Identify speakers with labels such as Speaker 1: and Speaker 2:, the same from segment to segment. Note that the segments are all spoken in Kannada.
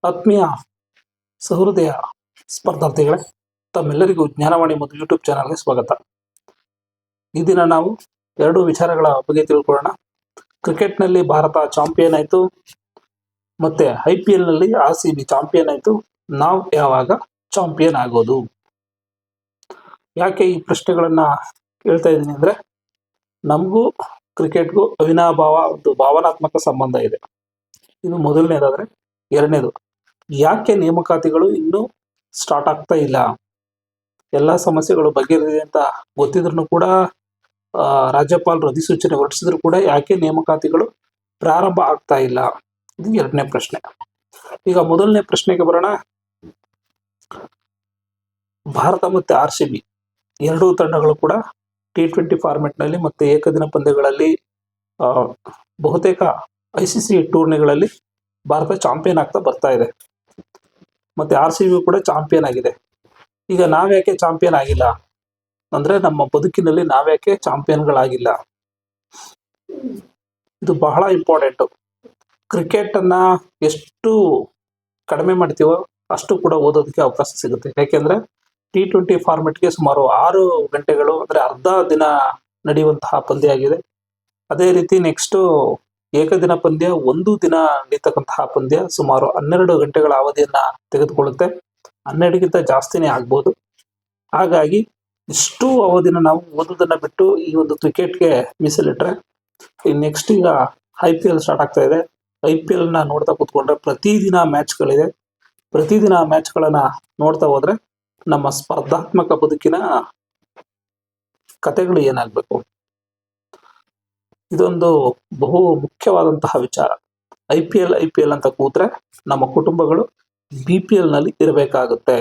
Speaker 1: ಆತ್ಮೀಯ ಸಹೃದಯ ಸ್ಪರ್ಧಾರ್ಥಿಗಳೇ, ತಮ್ಮೆಲ್ಲರಿಗೂ ಜ್ಞಾನವಾಣಿ ಮತ್ತು ಯೂಟ್ಯೂಬ್ ಚಾನಲ್ಗೆ ಸ್ವಾಗತ. ಈ ದಿನ ನಾವು ಎರಡು ವಿಚಾರಗಳ ಬಗ್ಗೆ ತಿಳ್ಕೊಳ್ಳೋಣ. ಕ್ರಿಕೆಟ್ನಲ್ಲಿ ಭಾರತ ಚಾಂಪಿಯನ್ ಆಯಿತು, ಮತ್ತೆ IPLನಲ್ಲಿ RCB ಚಾಂಪಿಯನ್ ಆಯಿತು. ನಾವು ಯಾವಾಗ ಚಾಂಪಿಯನ್ ಆಗೋದು? ಯಾಕೆ ಈ ಪ್ರಶ್ನೆಗಳನ್ನ ಕೇಳ್ತಾ ಇದ್ದೀನಿ ಅಂದರೆ, ನಮಗೂ ಕ್ರಿಕೆಟ್ಗೂ ಅವಿನಾಭಾವ ಒಂದು ಭಾವನಾತ್ಮಕ ಸಂಬಂಧ ಇದೆ. ಇದು ಮೊದಲನೇದಾದರೆ, ಎರಡನೇದು, ಯಾಕೆ ನೇಮಕಾತಿಗಳು ಇನ್ನೂ ಸ್ಟಾರ್ಟ್ ಆಗ್ತಾ ಇಲ್ಲ? ಎಲ್ಲ ಸಮಸ್ಯೆಗಳು ಬಗೆಹರಿದೆ ಅಂತ ಗೊತ್ತಿದ್ರು ಕೂಡ, ರಾಜ್ಯಪಾಲರು ಅಧಿಸೂಚನೆ ಹೊರಡಿಸಿದ್ರು ಕೂಡ ಯಾಕೆ ನೇಮಕಾತಿಗಳು ಪ್ರಾರಂಭ ಆಗ್ತಾ ಇಲ್ಲ? ಇದು ಎರಡನೇ ಪ್ರಶ್ನೆ. ಈಗ ಮೊದಲನೇ ಪ್ರಶ್ನೆಗೆ ಬರೋಣ. ಭಾರತ ಮತ್ತು RCB ಎರಡೂ ತಂಡಗಳು ಕೂಡ T20 ಫಾರ್ಮೆಟ್ನಲ್ಲಿ ಮತ್ತು ಏಕದಿನ ಪಂದ್ಯಗಳಲ್ಲಿ ಬಹುತೇಕ ICC ಟೂರ್ನಿಗಳಲ್ಲಿ ಭಾರತ ಚಾಂಪಿಯನ್ ಆಗ್ತಾ ಬರ್ತಾ ಇದೆ. ಮತ್ತೆ RCB ಕೂಡ ಚಾಂಪಿಯನ್ ಆಗಿದೆ. ಈಗ ನಾವ್ಯಾಕೆ ಚಾಂಪಿಯನ್ ಆಗಿಲ್ಲ ಅಂದ್ರೆ, ನಮ್ಮ ಬದುಕಿನಲ್ಲಿ ನಾವ್ಯಾಕೆ ಚಾಂಪಿಯನ್ಗಳಾಗಿಲ್ಲ? ಇದು ಬಹಳ ಇಂಪಾರ್ಟೆಂಟು. ಕ್ರಿಕೆಟ್ ಅನ್ನ ಎಷ್ಟು ಕಡಿಮೆ ಮಾಡ್ತೀವೋ ಅಷ್ಟು ಕೂಡ ಓದೋದಕ್ಕೆ ಅವಕಾಶ ಸಿಗುತ್ತೆ. ಯಾಕೆಂದ್ರೆ T20 ಫಾರ್ಮೆಟ್ಗೆ ಸುಮಾರು 6 ಗಂಟೆಗಳು ಅಂದ್ರೆ ಅರ್ಧ ದಿನ ನಡೆಯುವಂತಹ ಪಂದ್ಯ ಆಗಿದೆ. ಅದೇ ರೀತಿ ನೆಕ್ಸ್ಟ್ ಏಕದಿನ ಪಂದ್ಯ ಒಂದು ದಿನ ನಡೀತಕ್ಕಂತಹ ಪಂದ್ಯ ಸುಮಾರು 12 ಗಂಟೆಗಳ ಅವಧಿಯನ್ನ ತೆಗೆದುಕೊಳ್ಳುತ್ತೆ. 12ಗಿಂತ ಜಾಸ್ತಿನೇ ಆಗ್ಬೋದು. ಹಾಗಾಗಿ ಇಷ್ಟು ಅವಧಿನ ನಾವು ಓದೋದನ್ನ ಬಿಟ್ಟು ಈ ಒಂದು ಕ್ರಿಕೆಟ್ಗೆ ಮೀಸಲಿಟ್ರೆ, ನೆಕ್ಸ್ಟ್ ಈಗ IPL ಸ್ಟಾರ್ಟ್ ಆಗ್ತಾ ಇದೆ. IPL ನ ನೋಡ್ತಾ ಕೂತ್ಕೊಂಡ್ರೆ ಪ್ರತಿದಿನ ಮ್ಯಾಚ್ಗಳಿದೆ. ಪ್ರತಿದಿನ ಮ್ಯಾಚ್ಗಳನ್ನ ನೋಡ್ತಾ ಹೋದ್ರೆ ನಮ್ಮ ಸ್ಪರ್ಧಾತ್ಮಕ ಬದುಕಿನ ಕಥೆಗಳು ಏನಾಗಬೇಕು? ಇದೊಂದು ಬಹು ಮುಖ್ಯವಾದಂತಹ ವಿಚಾರ. IPL ಅಂತ ಕೂತ್ರೆ ನಮ್ಮ ಕುಟುಂಬಗಳು BPL ನಲ್ಲಿ ಇರಬೇಕಾಗುತ್ತೆ.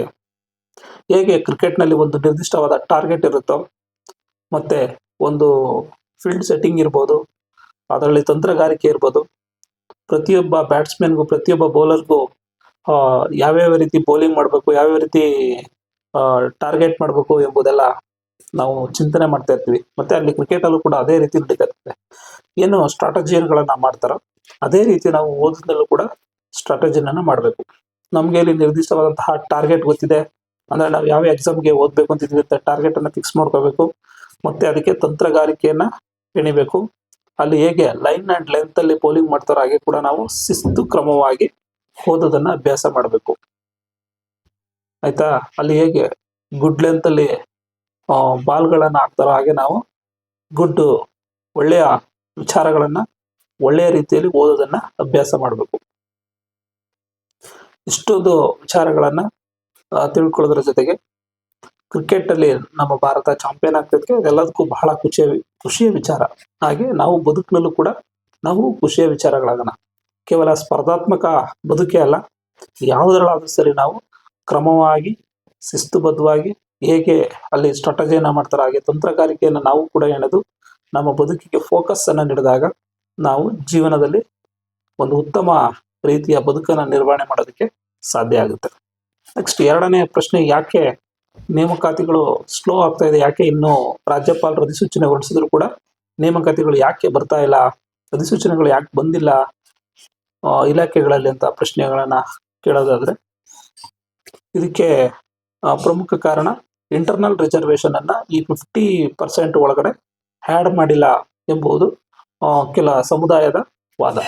Speaker 1: ಹೇಗೆ ಕ್ರಿಕೆಟ್ನಲ್ಲಿ ಒಂದು ನಿರ್ದಿಷ್ಟವಾದ ಟಾರ್ಗೆಟ್ ಇರುತ್ತೋ, ಮತ್ತೆ ಒಂದು ಫೀಲ್ಡ್ ಸೆಟ್ಟಿಂಗ್ ಇರ್ಬೋದು, ಅದರಲ್ಲಿ ತಂತ್ರಗಾರಿಕೆ ಇರ್ಬೋದು, ಪ್ರತಿಯೊಬ್ಬ ಬ್ಯಾಟ್ಸ್ಮನ್ಗೂ ಪ್ರತಿಯೊಬ್ಬ ಬೌಲರ್ಗೂ ಯಾವ್ಯಾವ ರೀತಿ ಬೌಲಿಂಗ್ ಮಾಡಬೇಕು, ಯಾವ್ಯಾವ ರೀತಿ ಟಾರ್ಗೆಟ್ ಮಾಡಬೇಕು ಎಂಬುದೆಲ್ಲ ನಾವು ಚಿಂತನೆ ಮಾಡ್ತಾ ಇರ್ತೀವಿ. ಮತ್ತೆ ಅಲ್ಲಿ ಕ್ರಿಕೆಟಲ್ಲೂ ಕೂಡ ಅದೇ ರೀತಿ ನಡೀತಾ ಇರ್ತದೆ. ಏನು ಸ್ಟ್ರಾಟಜಿಗಳನ್ನ ಮಾಡ್ತಾರೋ ಅದೇ ರೀತಿ ನಾವು ಓದಿನಲ್ಲೂ ಕೂಡ ಸ್ಟ್ರಾಟಜಿನ ಮಾಡಬೇಕು. ನಮ್ಗೆ ಇಲ್ಲಿ ನಿರ್ದಿಷ್ಟವಾದಂತಹ ಟಾರ್ಗೆಟ್ ಗೊತ್ತಿದೆ ಅಂದ್ರೆ, ನಾವು ಯಾವ ಎಕ್ಸಾಮ್ಗೆ ಓದ್ಬೇಕು ಅಂತಿದ್ವಿ ಅಂತ ಟಾರ್ಗೆಟ್ ಅನ್ನ ಫಿಕ್ಸ್ ಮಾಡ್ಕೋಬೇಕು. ಮತ್ತೆ ಅದಕ್ಕೆ ತಂತ್ರಗಾರಿಕೆಯನ್ನ ಎಣಿಬೇಕು. ಅಲ್ಲಿ ಹೇಗೆ ಲೈನ್ ಅಂಡ್ ಲೆಂತ್ ಅಲ್ಲಿ ಬೌಲಿಂಗ್ ಮಾಡ್ತಾರೋ ಹಾಗೆ ಕೂಡ ನಾವು ಶಿಸ್ತು ಕ್ರಮವಾಗಿ ಓದೋದನ್ನ ಅಭ್ಯಾಸ ಮಾಡಬೇಕು. ಆಯ್ತಾ? ಅಲ್ಲಿ ಹೇಗೆ ಗುಡ್ ಲೆಂತ್ ಅಲ್ಲಿ ಬಾಲ್ಗಳನ್ನ ಹಾಕ್ತಾರೋ ಹಾಗೆ ನಾವು ಒಳ್ಳೆಯ ವಿಚಾರಗಳನ್ನ ಒಳ್ಳೆಯ ರೀತಿಯಲ್ಲಿ ಓದೋದನ್ನ ಅಭ್ಯಾಸ ಮಾಡಬೇಕು. ಇಷ್ಟೊಂದು ವಿಚಾರಗಳನ್ನ ತಿಳ್ಕೊಳ್ಳೋದ್ರ ಜೊತೆಗೆ, ಕ್ರಿಕೆಟ್ ಅಲ್ಲಿ ನಮ್ಮ ಭಾರತ ಚಾಂಪಿಯನ್ ಆಗ್ತಿದ್ದಕ್ಕೆ ಎಲ್ಲದಕ್ಕೂ ಬಹಳ ಖುಷಿಯ ವಿಚಾರ. ಹಾಗೆ ನಾವು ಬದುಕಿನಲ್ಲೂ ಕೂಡ ನಾವು ಖುಷಿಯ ವಿಚಾರಗಳಾಗೋಣ. ಕೇವಲ ಸ್ಪರ್ಧಾತ್ಮಕ ಬದುಕೇ ಅಲ್ಲ, ಯಾವುದರಲ್ಲಾದ್ರೂ ಸರಿ ನಾವು ಕ್ರಮವಾಗಿ ಶಿಸ್ತುಬದ್ಧವಾಗಿ ಹೇಗೆ ಅಲ್ಲಿ ಸ್ಟ್ರಾಟಜಿಯನ್ನ ಮಾಡ್ತಾರೆ ಹಾಗೆ ತಂತ್ರಗಾರಿಕೆಯನ್ನು ನಾವು ಕೂಡ ಎಣೆದು ನಮ್ಮ ಬದುಕಿಗೆ ಫೋಕಸ್ ಅನ್ನ ನೀಡಿದಾಗ ನಾವು ಜೀವನದಲ್ಲಿ ಒಂದು ಉತ್ತಮ ರೀತಿಯ ಬದುಕನ್ನು ನಿರ್ವಹಣೆ ಮಾಡೋದಕ್ಕೆ ಸಾಧ್ಯ ಆಗುತ್ತೆ. ನೆಕ್ಸ್ಟ್ ಎರಡನೇ ಪ್ರಶ್ನೆ, ಯಾಕೆ ನೇಮಕಾತಿಗಳು ಸ್ಲೋ ಆಗ್ತಾ ಇದೆ? ಯಾಕೆ ಇನ್ನೂ ರಾಜ್ಯಪಾಲರು ಅಧಿಸೂಚನೆ ಹೊರಡಿಸಿದ್ರು ಕೂಡ ನೇಮಕಾತಿಗಳು ಯಾಕೆ ಬರ್ತಾ ಇಲ್ಲ? ಅಧಿಸೂಚನೆಗಳು ಯಾಕೆ ಬಂದಿಲ್ಲ ಇಲಾಖೆಗಳಲ್ಲಿ ಅಂತ ಪ್ರಶ್ನೆಗಳನ್ನ ಕೇಳೋದಾದ್ರೆ, ಇದಕ್ಕೆ ಪ್ರಮುಖ ಕಾರಣ ಇಂಟರ್ನಲ್ ರಿಸರ್ವೇಶನ್ ಅನ್ನ ಈ 50% ಒಳಗಡೆ ಆ್ಯಡ್ ಮಾಡಿಲ್ಲ ಎಂಬುದು ಕೆಲ ಸಮುದಾಯದ ವಾದ.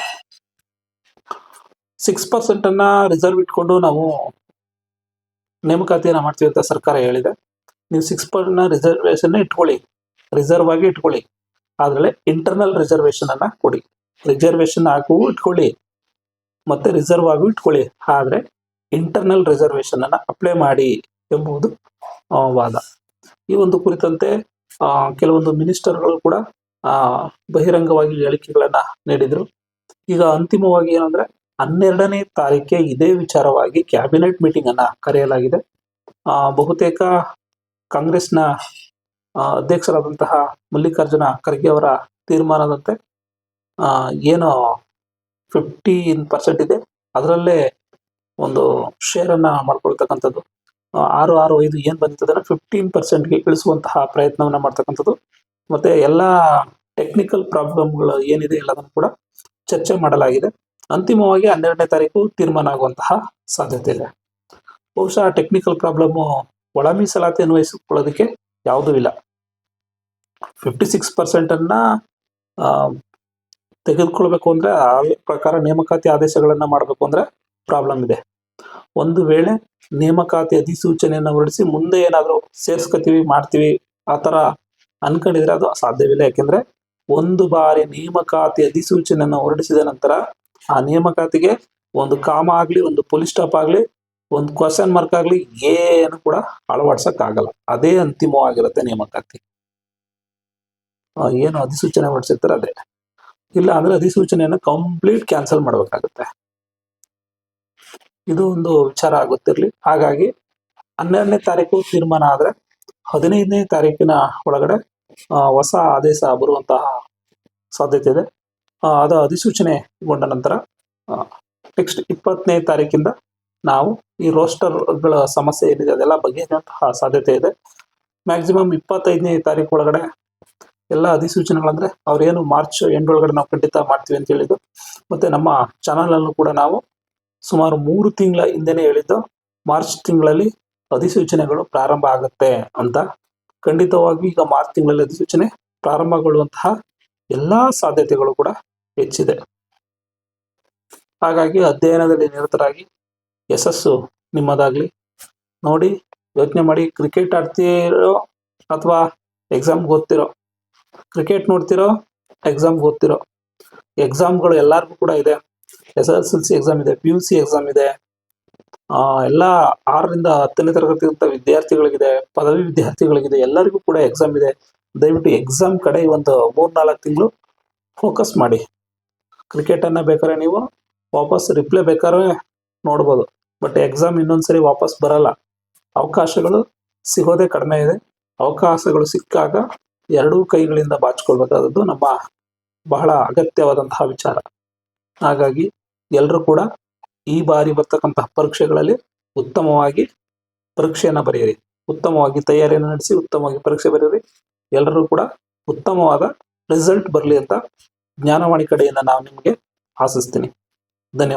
Speaker 1: 6% ಅನ್ನ ರಿಸರ್ವ್ ಇಟ್ಕೊಂಡು ನಾವು ನೇಮಕಾತಿಯನ್ನ ಮಾಡ್ತೀವಿ ಅಂತ ಸರ್ಕಾರ ಹೇಳಿದೆ. ನೀವು 6% ರಿಸರ್ವೇಶನ್ ಇಟ್ಕೊಳ್ಳಿ, ರಿಸರ್ವ್ ಆಗಿ ಇಟ್ಕೊಳ್ಳಿ, ಆದ್ರೆ ಇಂಟರ್ನಲ್ ರಿಸರ್ವೇಶನ್ ಅನ್ನ ಕೊಡಿ. ರಿಸರ್ವೇಶನ್ ಆಗು ಇಟ್ಕೊಳ್ಳಿ ಮತ್ತೆ ರಿಸರ್ವ್ ಆಗು ಇಟ್ಕೊಳ್ಳಿ, ಆದ್ರೆ ಇಂಟರ್ನಲ್ ರಿಸರ್ವೇಶನ್ ಅನ್ನ ಅಪ್ಲೈ ಮಾಡಿ ಎಂಬುದು ವಾದ. ಈ ಒಂದು ಕುರಿತಂತೆ ಕೆಲವೊಂದು ಮಿನಿಸ್ಟರ್ಗಳು ಕೂಡ ಬಹಿರಂಗವಾಗಿ ಹೇಳಿಕೆಗಳನ್ನ ನೀಡಿದ್ರು. ಈಗ ಅಂತಿಮವಾಗಿ ಏನಂದ್ರೆ, 12ನೇ ತಾರೀಕಿಗೆ ಇದೇ ವಿಚಾರವಾಗಿ ಕ್ಯಾಬಿನೆಟ್ ಮೀಟಿಂಗ್ ಅನ್ನ ಕರೆಯಲಾಗಿದೆ. ಬಹುತೇಕ ಕಾಂಗ್ರೆಸ್ನ ಅಧ್ಯಕ್ಷರಾದಂತಹ ಮಲ್ಲಿಕಾರ್ಜುನ ಖರ್ಗೆ ಅವರ ತೀರ್ಮಾನದಂತೆ ಏನು 15% ಇದೆ ಅದರಲ್ಲೇ ಒಂದು ಶೇರ್ ಅನ್ನ ಮಾಡ್ಕೊಳ್ತಕ್ಕಂಥದ್ದು, 665 ಏನ್ ಬಂದಿರ್ತದೆ 15%ಗೆ ಇಳಿಸುವಂತಹ ಪ್ರಯತ್ನವನ್ನ ಮಾಡ್ತಕ್ಕಂಥದ್ದು, ಮತ್ತೆ ಎಲ್ಲ ಟೆಕ್ನಿಕಲ್ ಪ್ರಾಬ್ಲಮ್ಗಳು ಏನಿದೆ ಎಲ್ಲದನ್ನು ಕೂಡ ಚರ್ಚೆ ಮಾಡಲಾಗಿದೆ. ಅಂತಿಮವಾಗಿ 12ನೇ ತಾರೀಕು ತೀರ್ಮಾನ ಆಗುವಂತಹ ಸಾಧ್ಯತೆ ಇದೆ. ಬಹುಶಃ ಟೆಕ್ನಿಕಲ್ ಪ್ರಾಬ್ಲಮ್ಮು ಒಳ ಮೀಸಲಾತಿ ಅನ್ವಯಿಸಿಕೊಳ್ಳೋದಕ್ಕೆ ಯಾವುದೂ ಇಲ್ಲ. 56% ತೆಗೆದುಕೊಳ್ಬೇಕು ಅಂದರೆ ಆ ಪ್ರಕಾರ ನೇಮಕಾತಿ ಆದೇಶಗಳನ್ನು ಮಾಡಬೇಕು ಅಂದರೆ ಪ್ರಾಬ್ಲಮ್ ಇದೆ. ಒಂದು ವೇಳೆ ನೇಮಕಾತಿ ಅಧಿಸೂಚನೆಯನ್ನು ಹೊರಡಿಸಿ ಮುಂದೆ ಏನಾದರೂ ಸೇರ್ಸ್ಕೊತೀವಿ ಮಾಡ್ತೀವಿ ಆ ಥರ ಅನ್ಕೊಂಡಿದ್ರೆ ಅದು ಸಾಧ್ಯವಿಲ್ಲ. ಯಾಕೆಂದರೆ ಒಂದು ಬಾರಿ ನೇಮಕಾತಿ ಅಧಿಸೂಚನೆಯನ್ನು ಹೊರಡಿಸಿದ ನಂತರ ಆ ನೇಮಕಾತಿಗೆ ಒಂದು ಕಾಮ ಆಗಲಿ, ಒಂದು ಪುಲಿ ಸ್ಟಾಪ್ ಆಗಲಿ, ಒಂದು ಕ್ವಶನ್ ಮಾರ್ಕ್ ಆಗಲಿ ಏನು ಕೂಡ ಅಳವಡಿಸೋಕ್ಕಾಗಲ್ಲ. ಅದೇ ಅಂತಿಮವಾಗಿರುತ್ತೆ ನೇಮಕಾತಿ. ಏನು ಅಧಿಸೂಚನೆ ಹೊರಡಿಸಿರ್ತಾರೆ ಅದೇ. ಇಲ್ಲ ಅಂದರೆ ಅಧಿಸೂಚನೆಯನ್ನು ಕಂಪ್ಲೀಟ್ ಕ್ಯಾನ್ಸಲ್ ಮಾಡಬೇಕಾಗುತ್ತೆ. ಇದು ಒಂದು ವಿಚಾರ ಆಗುತ್ತಿರಲಿ. ಹಾಗಾಗಿ 12ನೇ ತಾರೀಕು ತೀರ್ಮಾನ ಆದರೆ 15ನೇ ತಾರೀಕಿನ ಒಳಗಡೆ ಹೊಸ ಆದೇಶ ಬರುವಂತಹ ಸಾಧ್ಯತೆ ಇದೆ. ಅದು ಅಧಿಸೂಚನೆಗೊಂಡ ನಂತರ ನೆಕ್ಸ್ಟ್ 20ನೇ ತಾರೀಕಿಂದ ನಾವು ಈ ರೋಸ್ಟರ್ಗಳ ಸಮಸ್ಯೆ ಏನಿದೆ ಅದೆಲ್ಲ ಬಗೆಹರಿಯುವಂತಹ ಸಾಧ್ಯತೆ ಇದೆ. ಮ್ಯಾಕ್ಸಿಮಮ್ 25ನೇ ತಾರೀಕು ಒಳಗಡೆ ಎಲ್ಲ ಅಧಿಸೂಚನೆಗಳಂದರೆ ಅವ್ರೇನು ಮಾರ್ಚ್ ಎಂಡ್ ಒಳಗಡೆ ನಾವು ಖಂಡಿತ ಮಾಡ್ತೀವಿ ಅಂತ ಹೇಳಿದ್ದು. ಮತ್ತು ನಮ್ಮ ಚಾನಲಲ್ಲೂ ಕೂಡ ನಾವು ಸುಮಾರು 3 ತಿಂಗಳ ಹಿಂದೆನೇ ಹೇಳಿದ್ದು ಮಾರ್ಚ್ ತಿಂಗಳಲ್ಲಿ ಅಧಿಸೂಚನೆಗಳು ಪ್ರಾರಂಭ ಆಗುತ್ತೆ ಅಂತ. ಖಂಡಿತವಾಗಿ ಈಗ ಮಾರ್ಚ್ ತಿಂಗಳಲ್ಲಿ ಅಧಿಸೂಚನೆ ಪ್ರಾರಂಭಗೊಳ್ಳುವಂತಹ ಎಲ್ಲ ಸಾಧ್ಯತೆಗಳು ಕೂಡ ಹೆಚ್ಚಿದೆ. ಹಾಗಾಗಿ ಅಧ್ಯಯನದಲ್ಲಿ ನಿರತರಾಗಿ ಯಶಸ್ಸು ನಿಮ್ಮದಾಗಲಿ. ನೋಡಿ, ಯೋಚನೆ ಮಾಡಿ, ಕ್ರಿಕೆಟ್ ಆಡ್ತಿರೋ ಅಥವಾ ಎಕ್ಸಾಮ್ಗೆ ಓದ್ತಿರೋ, ಕ್ರಿಕೆಟ್ ನೋಡ್ತಿರೋ ಎಕ್ಸಾಮ್ಗೆ ಓದ್ತಿರೋ, ಎಕ್ಸಾಮ್ಗಳು ಎಲ್ಲರಿಗೂ ಕೂಡ ಇದೆ. SSLC ಎಕ್ಸಾಮ್ ಇದೆ, PUC ಎಕ್ಸಾಮ್ ಇದೆ, ಎಲ್ಲ 6ರಿಂದ 10ನೇ ತರಗತಿ ವಿದ್ಯಾರ್ಥಿಗಳಿಗಿದೆ, ಪದವಿ ವಿದ್ಯಾರ್ಥಿಗಳಿಗಿದೆ, ಎಲ್ಲರಿಗೂ ಕೂಡ ಎಕ್ಸಾಮ್ ಇದೆ. ದಯವಿಟ್ಟು ಎಕ್ಸಾಮ್ ಕಡೆ ಒಂದು 3-4 ತಿಂಗಳು ಫೋಕಸ್ ಮಾಡಿ. ಕ್ರಿಕೆಟನ್ನು ಬೇಕಾದ್ರೆ ನೀವು ವಾಪಸ್ ರಿಪ್ಲೇ ಬೇಕಾದ್ರೆ ನೋಡ್ಬೋದು, ಬಟ್ ಎಕ್ಸಾಮ್ ಇನ್ನೊಂದ್ಸರಿ ವಾಪಸ್ ಬರಲ್ಲ. ಅವಕಾಶಗಳು ಸಿಗೋದೇ ಕಡಿಮೆ ಇದೆ. ಅವಕಾಶಗಳು ಸಿಕ್ಕಾಗ ಎರಡೂ ಕೈಗಳಿಂದ ಬಾಚಿಕೊಳ್ಬೇಕಾದದ್ದು ನಮ್ಮ ಬಹಳ ಅಗತ್ಯವಾದಂತಹ ವಿಚಾರ. ಹಾಗಾಗಿ ಎಲ್ಲರೂ ಕೂಡ ಈ ಬಾರಿ ಬರ್ತಕ್ಕಂತಹ ಪರೀಕ್ಷೆಗಳಲ್ಲಿ ಉತ್ತಮವಾಗಿ ಪರೀಕ್ಷೆಯನ್ನು ಬರೆಯಿರಿ, ಉತ್ತಮವಾಗಿ ತಯಾರಿಯನ್ನು ನಡೆಸಿ, ಉತ್ತಮವಾಗಿ ಪರೀಕ್ಷೆ ಬರೆಯಿರಿ. ಎಲ್ಲರೂ ಕೂಡ ಉತ್ತಮವಾದ ರಿಸಲ್ಟ್ ಬರಲಿ ಅಂತ ಜ್ಞಾನವಾಣಿ ಕಡೆಯಿಂದ ನಾನು ನಿಮಗೆ ಆಶಿಸ್ತೀನಿ. ಧನ್ಯವಾದ.